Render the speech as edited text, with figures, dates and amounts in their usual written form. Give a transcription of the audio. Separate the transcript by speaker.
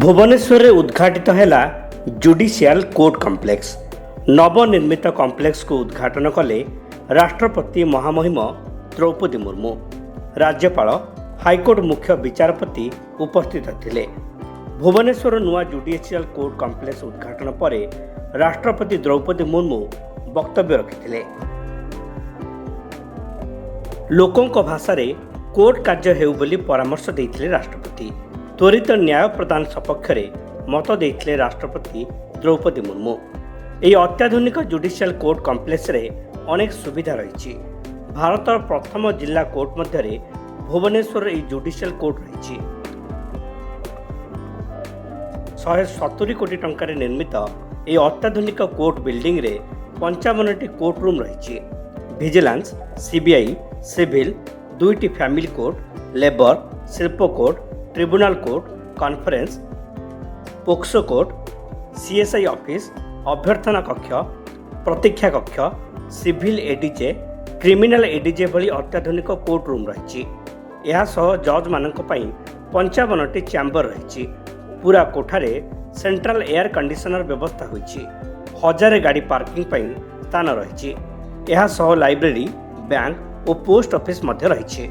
Speaker 1: भुवनेश्वर में उद्घाटित है जुडिशियल कोर्ट कॉम्प्लेक्स। नवनिर्मित कॉम्प्लेक्स को उद्घाटन कले राष्ट्रपति महामहिम द्रौपदी मुर्मू, राज्यपाल, हाईकोर्ट मुख्य विचारपति उपस्थित थे। भुवनेश्वर नुआ जुडिशियल कोर्ट कॉम्प्लेक्स उद्घाटन पर राष्ट्रपति द्रौपदी मुर्मू वक्तव्य रखिथिले। लोकों भाषा रे कोर्ट कार्य हेउ बोली परामर्श देइथिले राष्ट्रपति। त्वरित न्याय प्रदान सपक्ष मत देइथिले राष्ट्रपति द्रौपदी मुर्मू। यह अत्याधुनिक जुडिशियल कोर्ट कॉम्प्लेक्स रे अनेक सुविधा रही। भारतर प्रथम जिला कोर्ट मध्य भुवनेश्वर यह जुडिशियल कोर्ट रही। 170 कोटी टंकार निर्मित यह अत्याधुनिक कोर्ट बिल्डिंग रे 55टी कोर्ट रूम रही। विजिलेंस, सीबीआई, सिविल, 2टी फैमिली कोर्ट, लेबर, शिल्प court, tribunal court, conference, POCSO court, CSI office, अभ्यर्थना कक्ष, प्रतीक्षा कक्ष, सिविल एडीजे, क्रिमिनल एडीजे भली अत्याधुनिक कोर्ट रूम रही। यह जज मानक पई 55टी चैम्बर रही। पूरा कोठारे सेंट्रल एयर कंडीशनर व्यवस्था होईछि। 1000 गाड़ी पार्किंग पई स्थान रही। यह लाइब्रेरी, बैंक और पोस्ट ऑफिस मध्य रही।